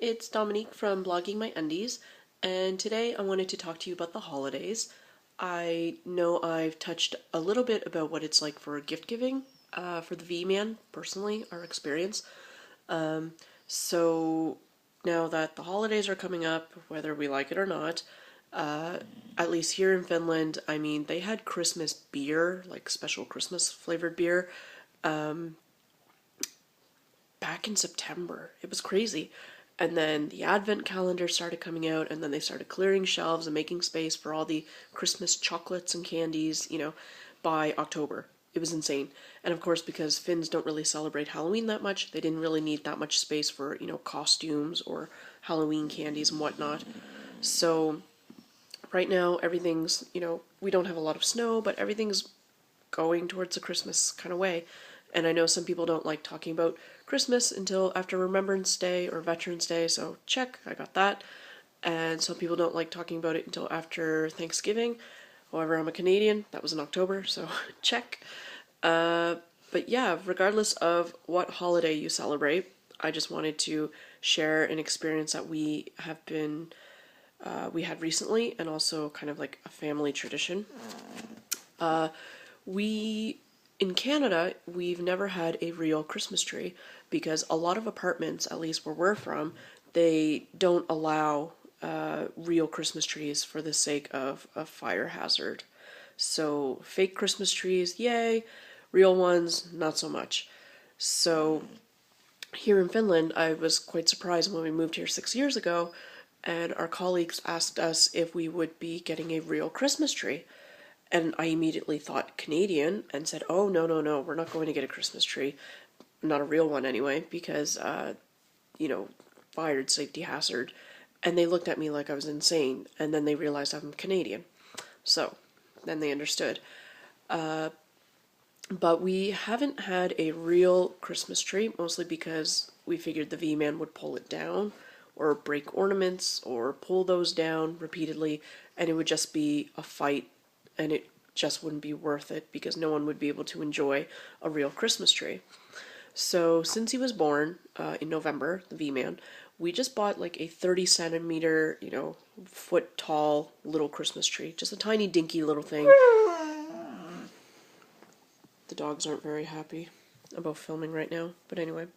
it's Dominique from Blogging My Undies, and today I wanted to talk to you about the holidays. I know I've touched a little bit about what it's like for gift giving for the V-Man, personally, our experience. So now that the holidays are coming up, whether we like it or not, at least here in Finland, I mean, they had Christmas beer, like special Christmas flavored beer, back in September. It was crazy. And then the advent calendar started coming out, and then they started clearing shelves and making space for all the Christmas chocolates and candies, by October. It was insane. And of course, because Finns don't really celebrate Halloween that much, they didn't really need that much space for, costumes or Halloween candies and whatnot. So right now, everything's, we don't have a lot of snow, but everything's going towards a Christmas kind of way. And I know some people don't like talking about Christmas until after Remembrance Day or Veterans Day, so check, I got that. And some people don't like talking about it until after Thanksgiving. However, I'm a Canadian, that was in October, so check. But yeah, regardless of what holiday you celebrate, I just wanted to share an experience that we had recently, and also kind of like a family tradition. In Canada, we've never had a real Christmas tree because a lot of apartments, at least where we're from, they don't allow real Christmas trees for the sake of a fire hazard. So fake Christmas trees, yay. Real ones, not so much. So here in Finland, I was quite surprised when we moved here 6 years ago, and our colleagues asked us if we would be getting a real Christmas tree. And I immediately thought Canadian and said, oh, no, no, no, we're not going to get a Christmas tree. Not a real one anyway, because, fire safety hazard. And they looked at me like I was insane, and then they realized I'm Canadian. So, then they understood. But we haven't had a real Christmas tree, mostly because we figured the V-Man would pull it down, or break ornaments, or pull those down repeatedly, and it would just be a fight, and it just wouldn't be worth it because no one would be able to enjoy a real Christmas tree. So since he was born in November, the V-Man, we just bought like a 30 centimeter, foot tall little Christmas tree. Just a tiny dinky little thing. The dogs aren't very happy about filming right now, but anyway.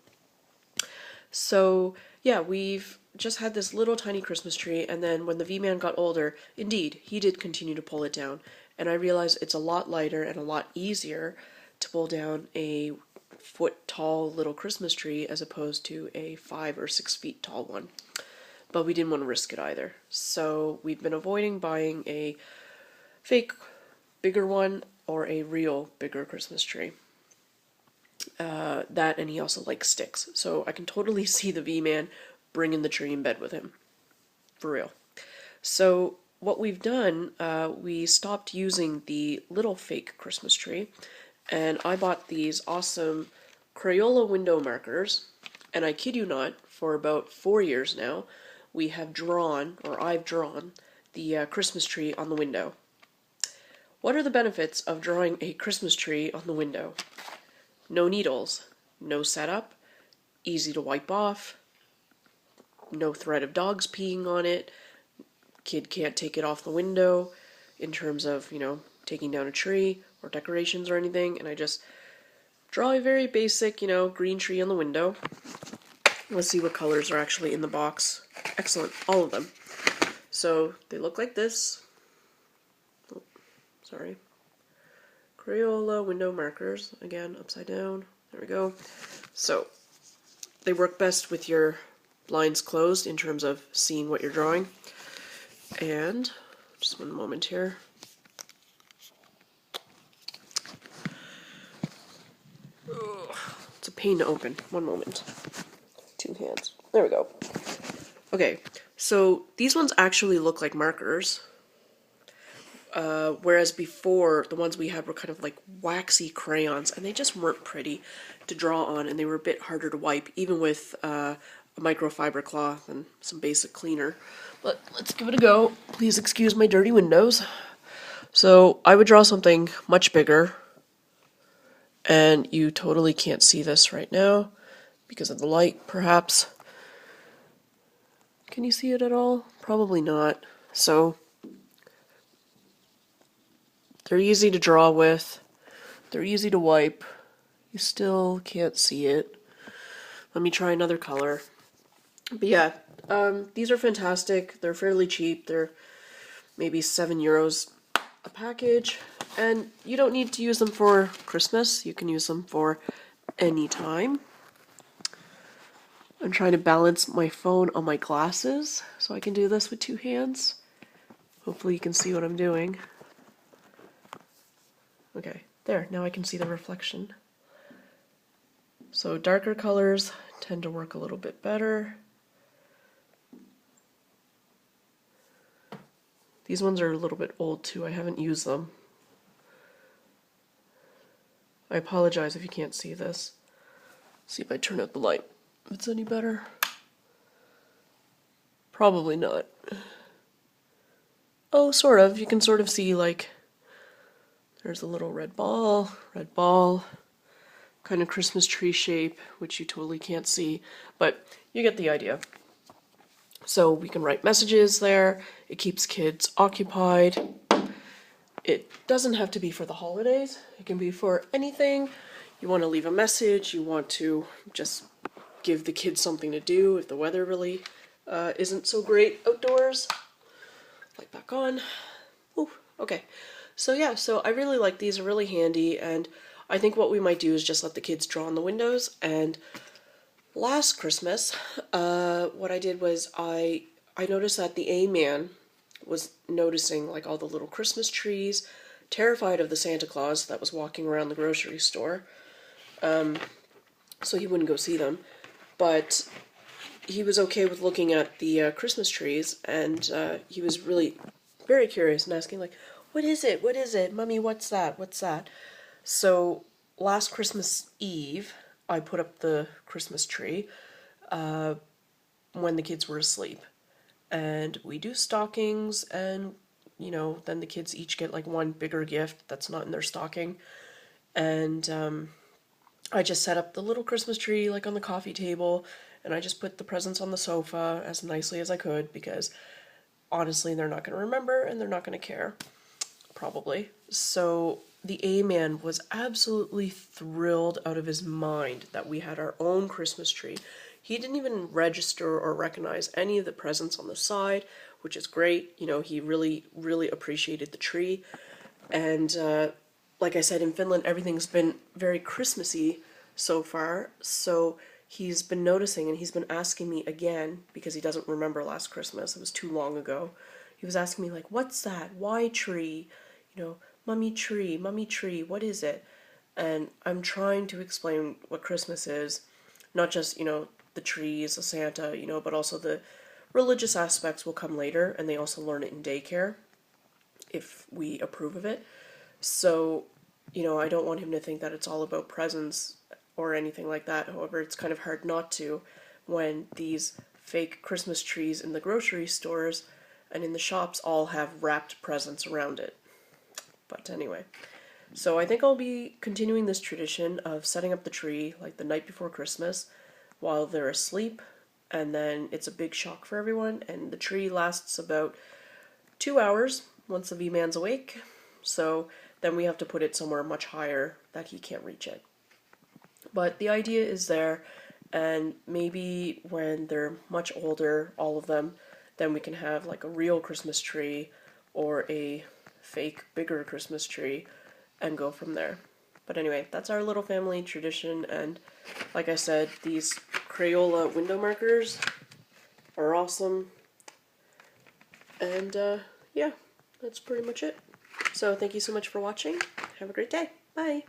So yeah, we've just had this little tiny Christmas tree, and then when the V-Man got older, indeed, he did continue to pull it down. And I realized it's a lot lighter and a lot easier to pull down a foot-tall little Christmas tree as opposed to a 5 or 6 feet tall one. But we didn't want to risk it either. So we've been avoiding buying a fake bigger one or a real bigger Christmas tree. That, and he also likes sticks. So I can totally see the V-Man bringing the tree in bed with him. For real. So what we've done, we stopped using the little fake Christmas tree, and I bought these awesome Crayola window markers, and I kid you not, for about 4 years now, we have drawn, or I've drawn, the Christmas tree on the window. What are the benefits of drawing a Christmas tree on the window? No needles, no setup, easy to wipe off, no threat of dogs peeing on it, kid can't take it off the window in terms of, taking down a tree or decorations or anything, and I just draw a very basic, green tree on the window. Let's see what colors are actually in the box. Excellent, all of them. So they look like this. Oh, sorry. Crayola window markers, again, upside down. There we go. So they work best with your blinds closed in terms of seeing what you're drawing. And just one moment here. Ugh, it's a pain to open. One moment. 2 hands. There we go. Okay, so these ones actually look like markers. Whereas before, the ones we had were kind of like waxy crayons, and they just weren't pretty to draw on, and they were a bit harder to wipe, even with a microfiber cloth and some basic cleaner. But let's give it a go. Please excuse my dirty windows. So I would draw something much bigger, and you totally can't see this right now because of the light, perhaps. Can you see it at all? Probably not. So they're easy to draw with. They're easy to wipe. You still can't see it. Let me try another color. But yeah, these are fantastic. They're fairly cheap. They're maybe €7 a package. And you don't need to use them for Christmas. You can use them for any time. I'm trying to balance my phone on my glasses so I can do this with two hands. Hopefully you can see what I'm doing. Okay, there, now I can see the reflection. So darker colors tend to work a little bit better. These ones are a little bit old too, I haven't used them. I apologize if you can't see this. See if I turn out the light. If it's any better. Probably not. Oh, sort of. You can sort of see, like, there's a little red ball, kind of Christmas tree shape, which you totally can't see, but you get the idea. So we can write messages there. It keeps kids occupied. It doesn't have to be for the holidays. It can be for anything. You want to leave a message. You want to just give the kids something to do if the weather really isn't so great outdoors. Light back on. Ooh, okay. So yeah, so I really like these. They're really handy, and I think what we might do is just let the kids draw on the windows. And last Christmas, what I did was I noticed that the A-man was noticing like all the little Christmas trees, terrified of the Santa Claus that was walking around the grocery store, so he wouldn't go see them. But he was okay with looking at the Christmas trees, and he was really very curious and asking like, what is it? What is it? Mommy, what's that? What's that? So last Christmas Eve, I put up the Christmas tree when the kids were asleep. And we do stockings, and, you know, then the kids each get like one bigger gift that's not in their stocking. And I just set up the little Christmas tree like on the coffee table, and I just put the presents on the sofa as nicely as I could, because honestly they're not going to remember and they're not going to care, probably. So the A-man was absolutely thrilled out of his mind that we had our own Christmas tree. He didn't even register or recognize any of the presents on the side, which is great. You know, he really, really appreciated the tree. And like I said, in Finland, everything's been very Christmassy so far. So he's been noticing, and he's been asking me again, because he doesn't remember last Christmas. It was too long ago. He was asking me, like, what's that? Why tree? You know, mommy tree, what is it? And I'm trying to explain what Christmas is. Not just, you know, the trees, the Santa, you know, but also the religious aspects will come later, and they also learn it in daycare if we approve of it. So, you know, I don't want him to think that it's all about presents or anything like that. However, it's kind of hard not to when these fake Christmas trees in the grocery stores and in the shops all have wrapped presents around it. But anyway, so I think I'll be continuing this tradition of setting up the tree like the night before Christmas while they're asleep, and then it's a big shock for everyone, and the tree lasts about 2 hours once the V-man's awake. So then we have to put it somewhere much higher that he can't reach it. But the idea is there, and maybe when they're much older, all of them, then we can have like a real Christmas tree or a fake bigger Christmas tree and go from there. But anyway, that's our little family tradition, and like I said, these Crayola window markers are awesome. And yeah, that's pretty much it. So thank you so much for watching. Have a great day. Bye.